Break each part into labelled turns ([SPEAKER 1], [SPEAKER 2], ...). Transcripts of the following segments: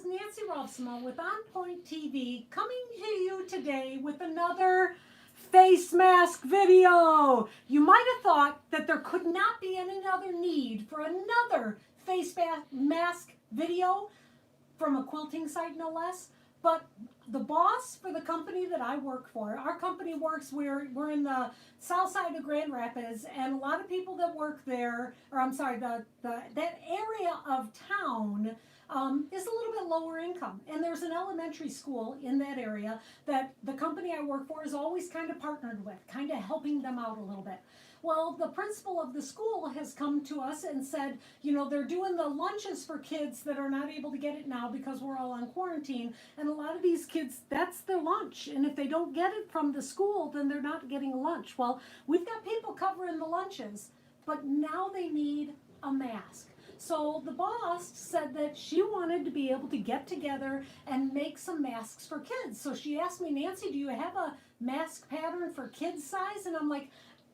[SPEAKER 1] Nancy Rolfsma with On Point TV, coming to you today with another face mask video. You might have thought that there could not be any other need for another face mask video from a quilting site, no less. But the boss for the company that I work for, our company works, we're in the south side of Grand Rapids, and a lot of people that work there, or I'm sorry, that area of town is a little bit lower income. And there's an elementary school in that area that the company I work for is always kind of partnered with, kind of helping them out a little bit. Well, the principal of the school has come to us and said, you know, they're doing the lunches for kids that are not able to get it now because we're all on quarantine. And a lot of these kids, that's their lunch. And if they don't get it from the school, then they're not getting a lunch. Well, we've got people covering the lunches, but now they need a mask. So the boss said that she wanted to be able to get together and make some masks for kids. So she asked me, Nancy, do you have a mask pattern for kids size? And I'm like,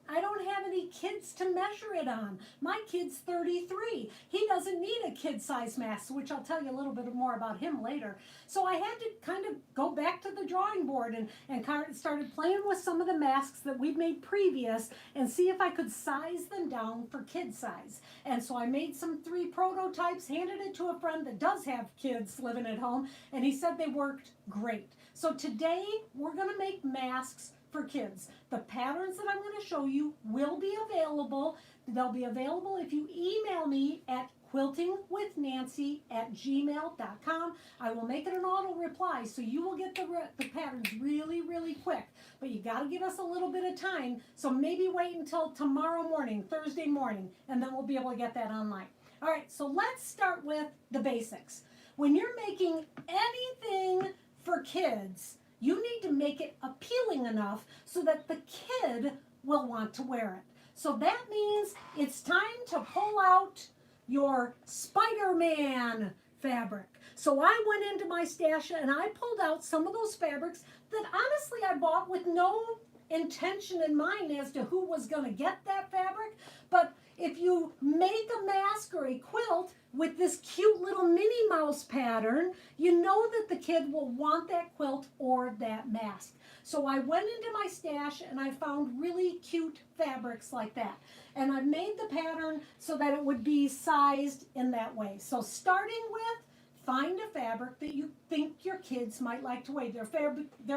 [SPEAKER 1] I don't have any kids to measure it on. My kid's 33. He doesn't need a kid-size mask, which I'll tell you a little bit more about him later. So I had to kind of go back to the drawing board and started playing with some of the masks that we've made previous and see if I could size them down for kid size. And so I made some 3 prototypes, handed it to a friend that does have kids living at home, and he said they worked great. So today we're going to make masks for kids. The patterns that I'm going to show you will be available. They'll be available if you email me at quiltingwithnancy@gmail.com. I will make it an auto reply, so you will get the patterns really, really quick. But you got to give us a little bit of time, so maybe wait until tomorrow morning, Thursday morning, and then we'll be able to get that online. All right, so let's start with the basics. When you're making anything for kids, you need to make it appealing enough so that the kid will want to wear it. So that means it's time to pull out your Spider-Man fabric. So I went into my stash and I pulled out some of those fabrics that honestly I bought with no intention in mind as to who was going to get that fabric. But if you make a mask or a quilt with this cute little Minnie Mouse pattern, you know that the kid will want that quilt or that mask. So I went into my stash and I found really cute fabrics like that. And I made the pattern so that it would be sized in that way. So starting with, find a fabric that you think your kids might like to wear, their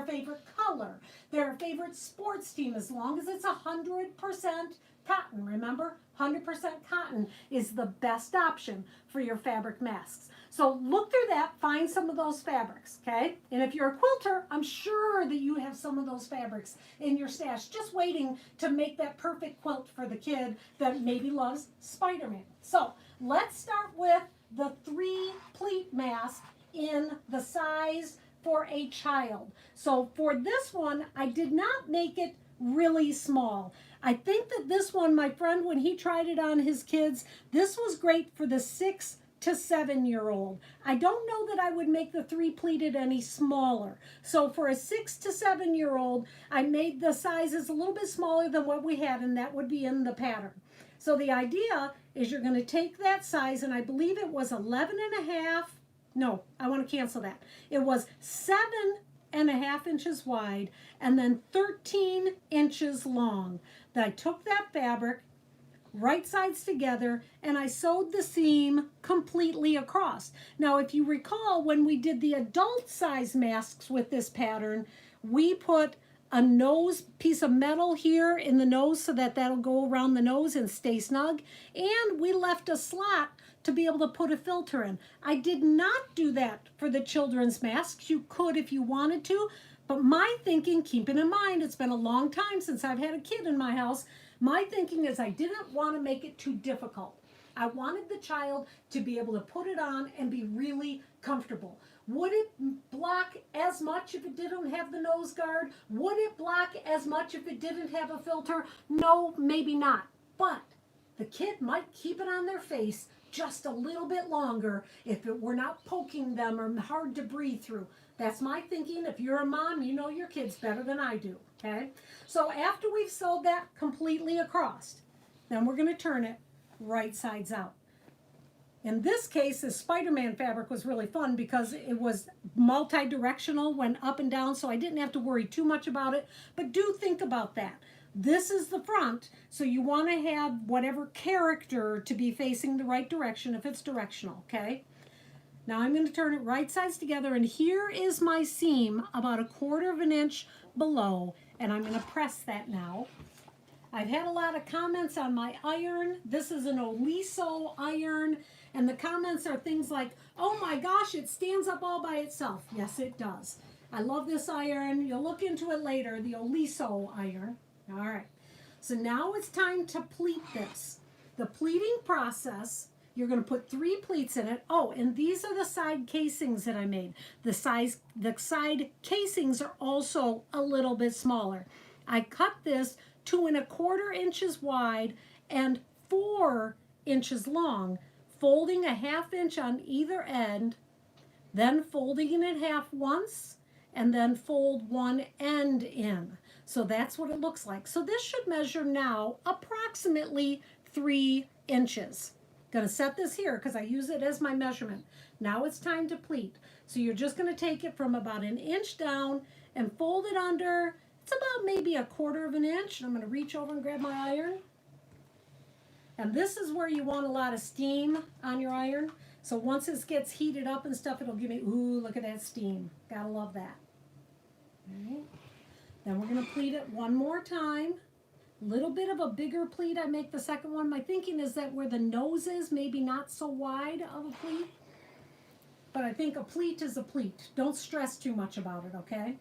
[SPEAKER 1] favorite color, their favorite sports team, as long as it's 100% cotton. Remember, 100% cotton is the best option for your fabric masks. So look through that, find some of those fabrics, okay? And if you're a quilter, I'm sure that you have some of those fabrics in your stash, just waiting to make that perfect quilt for the kid that maybe loves Spider-Man. So let's start with the 3 pleat mask in the size for a child. So for this one, I did not make it really small. I think that this one, my friend, when he tried it on his kids, this was great for the 6 to 7-year-old. I don't know that I would make the 3 pleated any smaller. So for a 6 to 7-year-old, I made the sizes a little bit smaller than what we had, and that would be in the pattern. So the idea is you're going to take that size, and I believe it was 11.5. No, I want to cancel that. It was 7.5 inches wide and then 13 inches long. Then I took that fabric, right sides together, and I sewed the seam completely across. Now, if you recall, when we did the adult size masks with this pattern, we put a nose piece of metal here in the nose so that that'll go around the nose and stay snug, and we left a slot to be able to put a filter in. I did not do that for the children's masks. You could if you wanted to, but my thinking, keeping in mind it's been a long time since I've had a kid in my house, my thinking is I didn't want to make it too difficult. I wanted the child to be able to put it on and be really comfortable. Would it block as much if it didn't have the nose guard? Would it block as much if it didn't have a filter? No, maybe not. But the kid might keep it on their face just a little bit longer if it were not poking them or hard to breathe through. That's my thinking. If you're a mom, you know your kids better than I do, okay? So after we've sewed that completely across, then we're going to turn it right sides out. In this case, this Spider-Man fabric was really fun because it was multi-directional, went up and down, so I didn't have to worry too much about it. But do think about that. This is the front, so you want to have whatever character to be facing the right direction if it's directional, okay? Now I'm going to turn it right sides together, and here is my seam about 1/4 of an inch below, and I'm going to press that now. I've had a lot of comments on my iron. This is an Oliso iron, and the comments are things like, oh my gosh, it stands up all by itself. Yes, it does. I love this iron. You'll look into it later, the Oliso iron. All right, so now it's time to pleat this. The pleating process, you're going to put 3 pleats in it. Oh, and these are the side casings that I made. The side casings are also a little bit smaller. I cut this 2 1/4 inches wide and 4 inches long, folding a 1/2 inch on either end, then folding it half once, and then fold one end in. So that's what it looks like. So this should measure now approximately 3 inches. Gonna set this here because I use it as my measurement. Now it's time to pleat. So you're just gonna take it from about 1 inch down and fold it under, it's about maybe 1/4 of an inch. I'm gonna reach over and grab my iron. And this is where you want a lot of steam on your iron. So once it gets heated up and stuff, it'll give me, ooh, look at that steam. Gotta love that. All right. Then we're gonna pleat it one more time. Little bit of a bigger pleat. I make the second one. My thinking is that where the nose is, maybe not so wide of a pleat. But I think a pleat is a pleat. Don't stress too much about it, okay?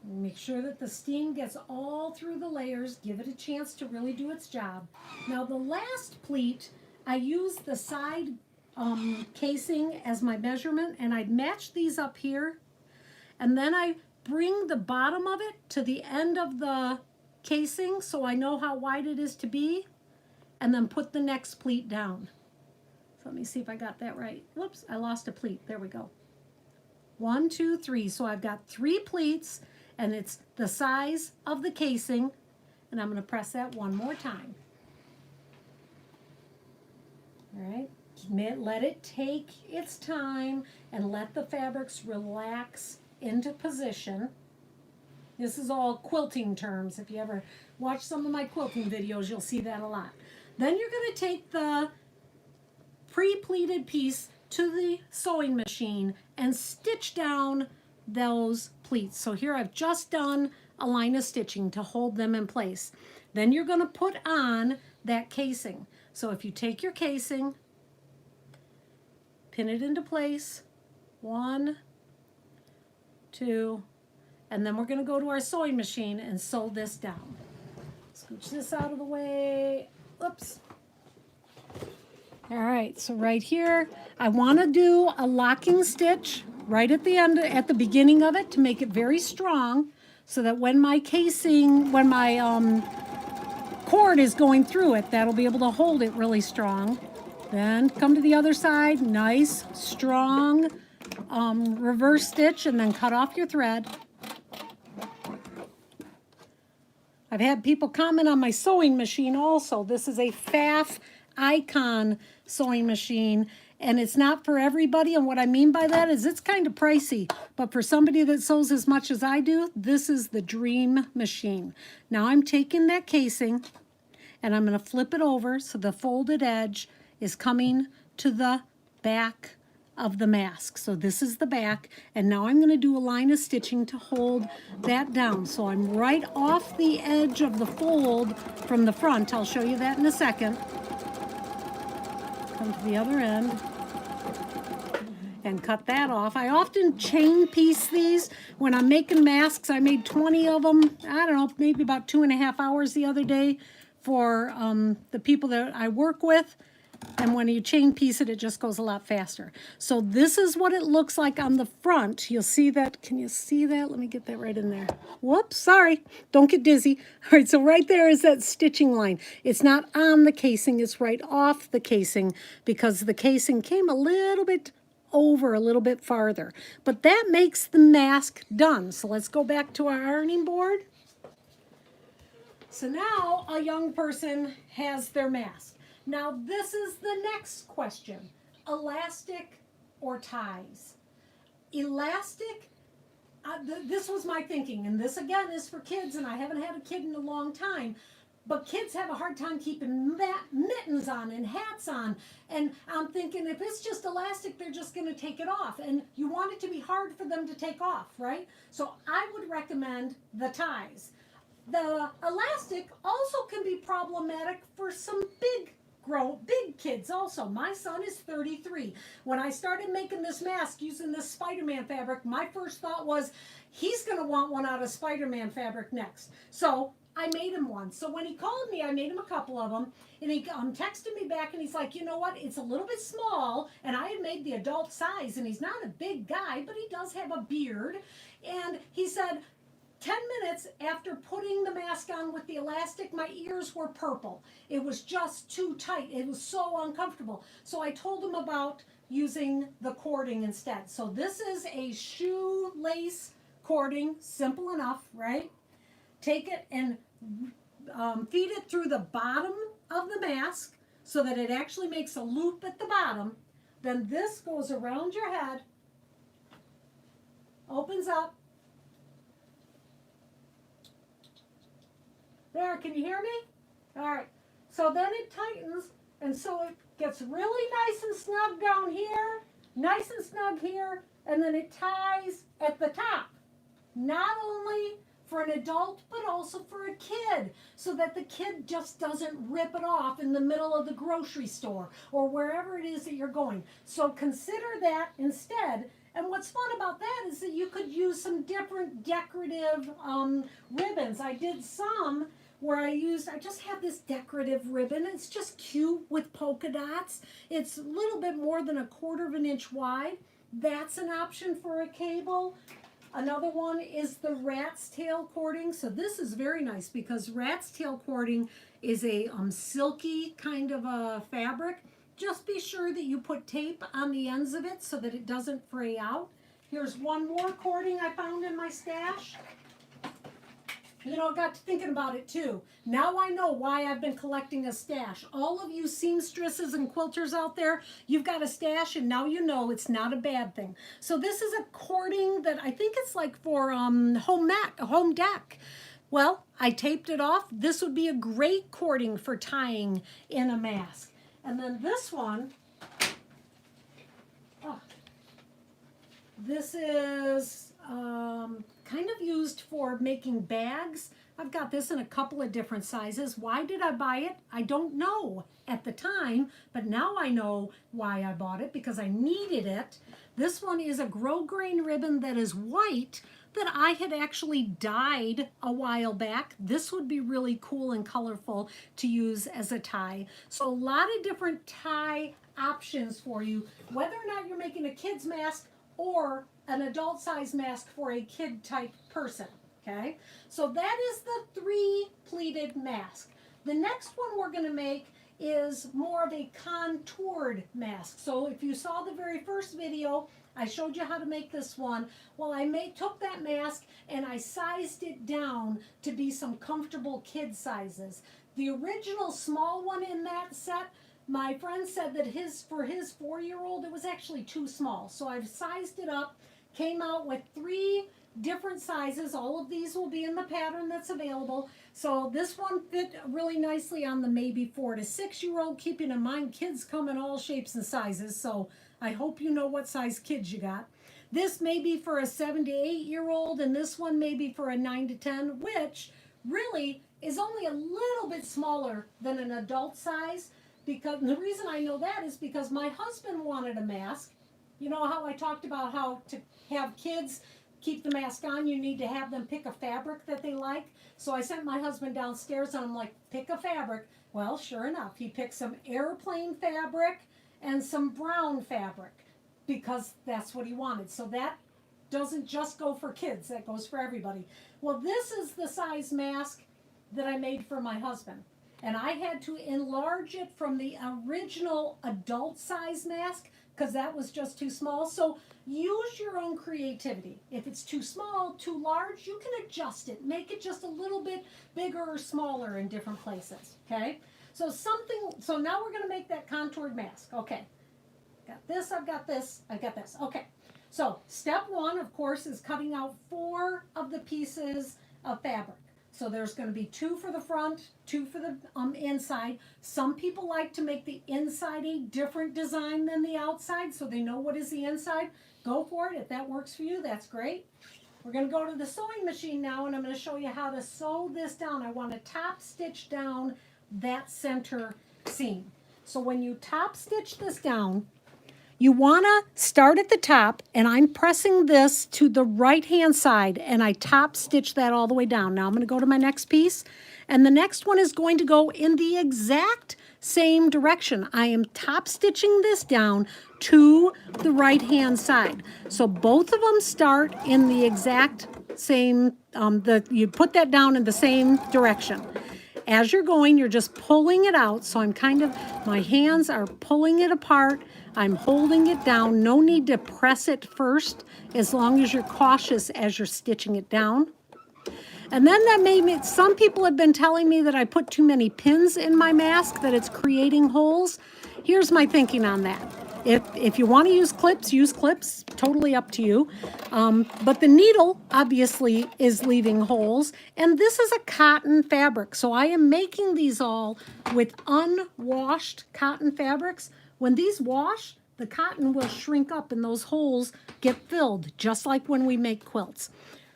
[SPEAKER 1] Make sure that the steam gets all through the layers. Give it a chance to really do its job. Now the last pleat, I used the side casing as my measurement, and I'd match these up here. And then I bring the bottom of it to the end of the casing so I know how wide it is to be, and then put the next pleat down. So let me see if I got that right. Whoops, I lost a pleat. There we go. 1, 2, 3. So I've got 3 pleats, and it's the size of the casing, and I'm going to press that one more time. All right, let it take its time and let the fabrics relax into position. This is all quilting terms. If you ever watch some of my quilting videos, you'll see that a lot. Then you're going to take the pre-pleated piece to the sewing machine and stitch down those pleats. So here I've just done a line of stitching to hold them in place. Then you're going to put on that casing. So if you take your casing, pin it into place, 1, 2, and then we're going to go to our sewing machine and sew this down. Scooch this out of the way. Oops. All right, so right here, I want to do a locking stitch right at the end, at the beginning of it, to make it very strong, so that when my casing, when my cord is going through it, that'll be able to hold it really strong. Then come to the other side, nice, strong reverse stitch, and then cut off your thread. I've had people comment on my sewing machine also. This is a Pfaff Icon sewing machine, and it's not for everybody, and what I mean by that is it's kind of pricey, but for somebody that sews as much as I do, this is the dream machine. Now I'm taking that casing, and I'm going to flip it over so the folded edge is coming to the back of the mask. So this is the back, and now I'm going to do a line of stitching to hold that down. So I'm right off the edge of the fold from the front. I'll show you that in a second. Come to the other end and cut that off. I often chain piece these when I'm making masks. I made 20 of them, I don't know, maybe about 2.5 hours the other day for the people that I work with. And when you chain piece it, it just goes a lot faster. So this is what it looks like on the front. You'll see that. Can you see that? Let me get that right in there. Whoops, sorry. Don't get dizzy. All right, so right there is that stitching line. It's not on the casing. It's right off the casing because the casing came a little bit over, a little bit farther. But that makes the mask done. So let's go back to our ironing board. So now a young person has their mask. Now this is the next question. Elastic or ties? Elastic, this was my thinking, and this again is for kids, and I haven't had a kid in a long time, but kids have a hard time keeping mittens on and hats on, and I'm thinking if it's just elastic, they're just going to take it off, and you want it to be hard for them to take off, right? So I would recommend the ties. The elastic also can be problematic for some big kids also. My son is 33. When I started making this mask using this Spider-Man fabric, my first thought was he's going to want one out of Spider-Man fabric next. So I made him one. So when he called me, I made him a couple of them, and he texted me back, and he's like, you know what, it's a little bit small, and I had made the adult size, and he's not a big guy, but he does have a beard, and he said, 10 minutes after putting the mask on with the elastic, my ears were purple. It was just too tight. It was so uncomfortable. So I told him about using the cording instead. So this is a shoelace cording, simple enough, right? Take it and feed it through the bottom of the mask so that it actually makes a loop at the bottom. Then this goes around your head, opens up. There, can you hear me? All right. So then it tightens, and so it gets really nice and snug down here, nice and snug here, and then it ties at the top. Not only for an adult, but also for a kid, so that the kid just doesn't rip it off in the middle of the grocery store or wherever it is that you're going. So consider that instead. And what's fun about that is that you could use some different decorative ribbons. I did some where I just have this decorative ribbon. It's just cute with polka dots. It's a little bit more than 1/4 of an inch wide. That's an option for a cable. Another one is the rat's tail cording. So this is very nice because rat's tail cording is a silky kind of a fabric. Just be sure that you put tape on the ends of it so that it doesn't fray out. Here's one more cording I found in my stash. You know, I got to thinking about it too. Now I know why I've been collecting a stash. All of you seamstresses and quilters out there, you've got a stash, and now you know it's not a bad thing. So this is a cording that I think it's like for home deck. Well, I taped it off. This would be a great cording for tying in a mask. And then this one, this is kind of used for making bags. I've got this in a couple of different sizes. Why did I buy it? I don't know at the time, but now I know why I bought it, because I needed it. This one is a grosgrain ribbon that is white that I had actually dyed a while back. This would be really cool and colorful to use as a tie. So a lot of different tie options for you, whether or not you're making a kid's mask or an adult size mask for a kid type person, okay? So that is the 3 pleated mask. The next one we're gonna make is more of a contoured mask. So if you saw the very first video, I showed you how to make this one. Well, I took that mask and I sized it down to be some comfortable kid sizes. The original small one in that set, my friend said that for his 4-year-old, it was actually too small. So I've sized it up, came out with 3 different sizes. All of these will be in the pattern that's available. So this one fit really nicely on the maybe 4 to 6-year-old, keeping in mind kids come in all shapes and sizes. So I hope you know what size kids you got. This may be for a 7 to 8-year-old, and this one may be for a 9 to 10, which really is only a little bit smaller than an adult size. Because the reason I know that is because my husband wanted a mask. You know how I talked about how to have kids keep the mask on, you need to have them pick a fabric that they like. So I sent my husband downstairs and I'm like, pick a fabric. Well, sure enough, he picked some airplane fabric and some brown fabric because that's what he wanted. So that doesn't just go for kids, that goes for everybody. Well, this is the size mask that I made for my husband. And I had to enlarge it from the original adult size mask because that was just too small. So use your own creativity. If it's too small, too large, you can adjust it. Make it just a little bit bigger or smaller in different places, okay? So now we're gonna make that contoured mask. Okay. Got this, I've got this, I've got this. Okay. So step one, of course, is cutting out 4 of the pieces of fabric. So there's going to be 2 for the front, 2 for the inside. Some people like to make the inside a different design than the outside, so they know what is the inside. Go for it. If that works for you, that's great. We're going to go to the sewing machine now, and I'm going to show you how to sew this down. I want to top stitch down that center seam. So when you top stitch this down, you want to start at the top, and I'm pressing this to the right-hand side, and I top stitch that all the way down. Now I'm going to go to my next piece, and the next one is going to go in the exact same direction. I am top stitching this down to the right-hand side. So both of them start in the exact same, you put that down in the same direction. As you're going, you're just pulling it out. So I'm my hands are pulling it apart. I'm holding it down. No need to press it first, as long as you're cautious as you're stitching it down. And then that made me, some people have been telling me that I put too many pins in my mask, that it's creating holes. Here's my thinking on that. If you want to use clips, totally up to you. But the needle obviously is leaving holes, and this is a cotton fabric. So I am making these all with unwashed cotton fabrics. When these wash, the cotton will shrink up and those holes get filled, just like when we make quilts.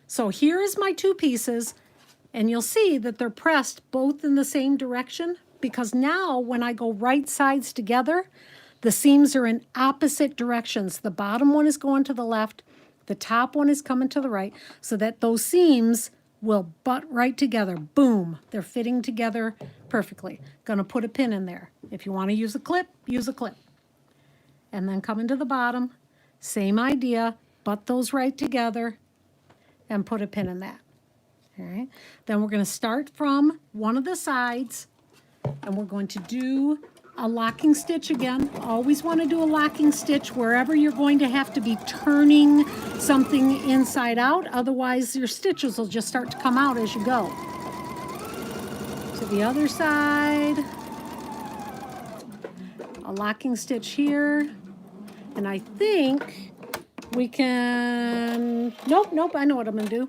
[SPEAKER 1] So here is my 2 pieces, and you'll see that they're pressed both in the same direction, because now when I go right sides together, the seams are in opposite directions. The bottom one is going to the left, the top one is coming to the right, so that those seams will butt right together. Boom, they're fitting together perfectly. Gonna put a pin in there. If you want to use a clip, use a clip. And then come into the bottom, same idea, butt those right together and put a pin in that. All right, then we're gonna start from one of the sides, and we're going to do a locking stitch again. Always want to do a locking stitch wherever you're going to have to be turning something inside out. Otherwise, your stitches will just start to come out as you go. To the other side. A locking stitch here. And I think we can... Nope, I know what I'm going to do.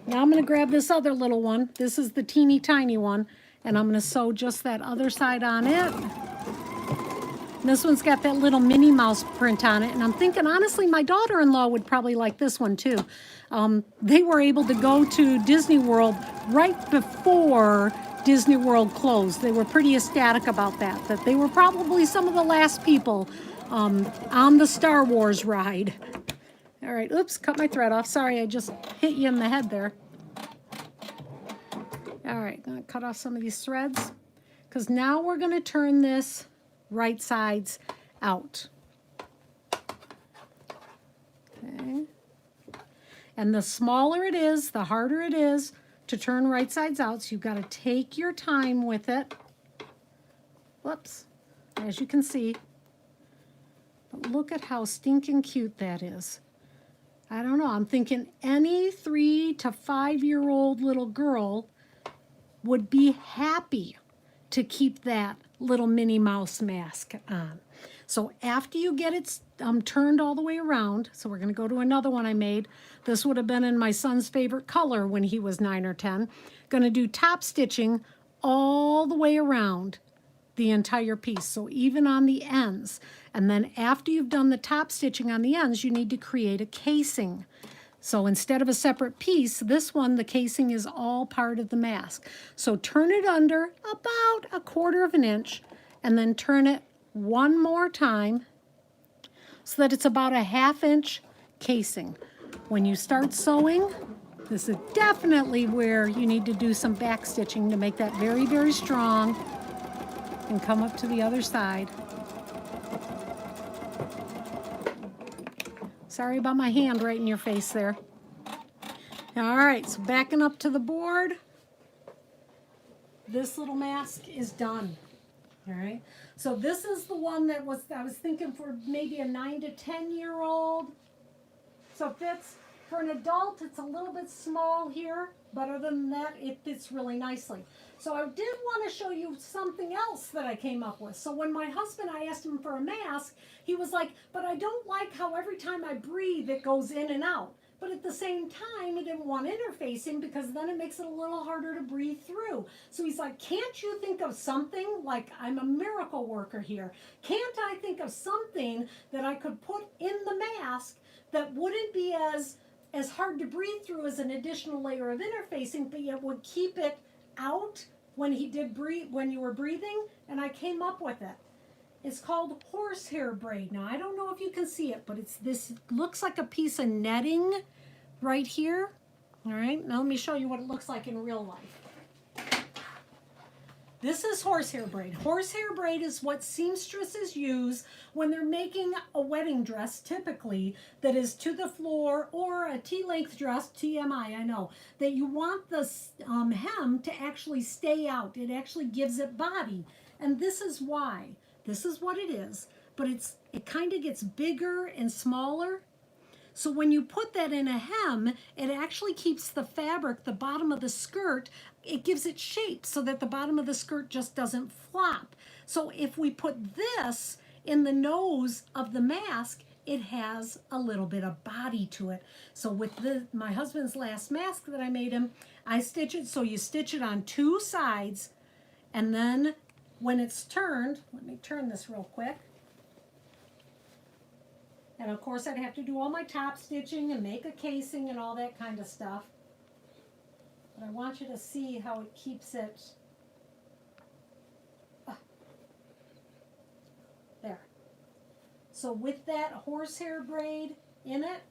[SPEAKER 1] Now I'm going to grab this other little one. This is the teeny tiny one. And I'm going to sew just that other side on it. And this one's got that little Minnie Mouse print on it. And I'm thinking, honestly, my daughter-in-law would probably like this one too. They were able to go to Disney World right before Disney World closed. They were pretty ecstatic about that, that they were probably some of the last people on the Star Wars ride. All right, oops, cut my thread off. Sorry, I just hit you in the head there. All right, gonna cut off some of these threads, because now we're gonna turn this right sides out. Okay. And the smaller it is, the harder it is to turn right sides out, so you've got to take your time with it. Whoops, as you can see. But look at how stinking cute that is. I don't know, I'm thinking any 3 to 5 year old little girl would be happy to keep that little Minnie Mouse mask on. So after you get it turned all the way around, so we're going to go to another one I made. This would have been in my son's favorite color when he was 9 or 10. Going to do top stitching all the way around the entire piece, so even on the ends. And then after you've done the top stitching on the ends, you need to create a casing. So instead of a separate piece, this one, the casing is all part of the mask. So turn it under about 1/4 inch, and then turn it one more time so that it's about a 1/2 inch casing. When you start sewing, this is definitely where you need to do some back stitching to make that very, very strong, and come up to the other side. Sorry about my hand right in your face there. All right, so backing up to the board, this little mask is done. All right, so this is the one that I was thinking for maybe a 9 to 10 year old. So fits For an adult, it's a little bit small here, but other than that, it fits really nicely. So I did want to show you something else that I came up with. So when my husband, I asked him for a mask, he was like, but I don't like how every time I breathe, it goes in and out. But at the same time, he didn't want interfacing because then it makes it a little harder to breathe through. So he's like, can't you think of something? Like, I'm a miracle worker here. Can't I think of something that I could put in the mask that wouldn't be as hard to breathe through as an additional layer of interfacing, but yet would keep it out when when you were breathing? And I came up with it. It's called horsehair braid. Now I don't know if you can see it, but this looks like a piece of netting right here. All right, now let me show you what it looks like in real life. This is horsehair braid. Horsehair braid is what seamstresses use when they're making a wedding dress, typically, that is to the floor, or a T-length dress, TMI, I know, that you want the hem to actually stay out. It actually gives it body. And this is why. This is what it is. But it kind of gets bigger and smaller. So when you put that in a hem, it actually keeps the fabric, the bottom of the skirt, it gives it shape so that the bottom of the skirt just doesn't flop. So if we put this in the nose of the mask, it has a little bit of body to it. So with my husband's last mask that I made him, I stitch it, so you stitch it on two sides, and then when it's turned, let me turn this real quick. And of course I'd have to do all my top stitching and make a casing and all that kind of stuff. But I want you to see how it keeps it. There. So with that horsehair braid in it,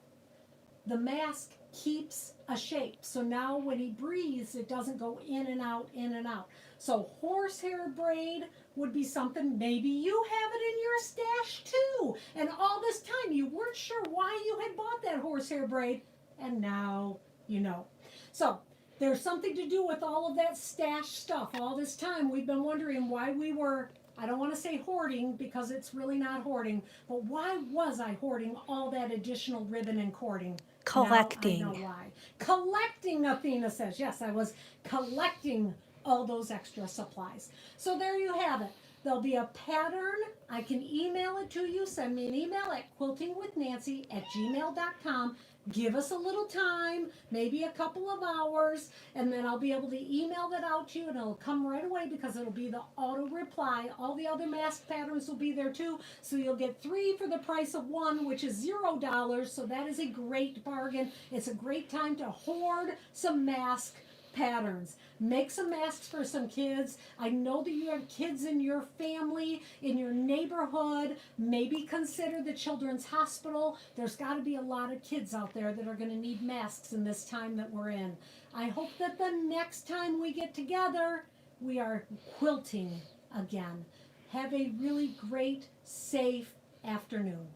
[SPEAKER 1] the mask keeps a shape. So now when he breathes, it doesn't go in and out, in and out. So horsehair braid would be something, maybe you have it in your stash too. And all this time you weren't sure why you had bought that horsehair braid, and now you know. So there's something to do with all of that stash stuff. All this time we've been wondering why we were, I don't want to say hoarding because it's really not hoarding, but why was I hoarding all that additional ribbon and cording?
[SPEAKER 2] Collecting.
[SPEAKER 1] Now I know why. Collecting, Athena says. Yes, I was collecting all those extra supplies. So there you have it. There'll be a pattern. I can email it to you. Send me an email at quiltingwithnancy@gmail.com. Give us a little time, maybe a couple of hours, and then I'll be able to email that out to you, and it'll come right away because it'll be the auto reply. All the other mask patterns will be there too, so you'll get 3 for the price of 1, which is $0. So that is a great bargain. It's a great time to hoard some mask patterns. Make some masks for some kids. I know that you have kids in your family, in your neighborhood. Maybe consider the Children's Hospital. There's got to be a lot of kids out there that are going to need masks in this time that we're in. I hope that the next time we get together, we are quilting again. Have a really great, safe afternoon.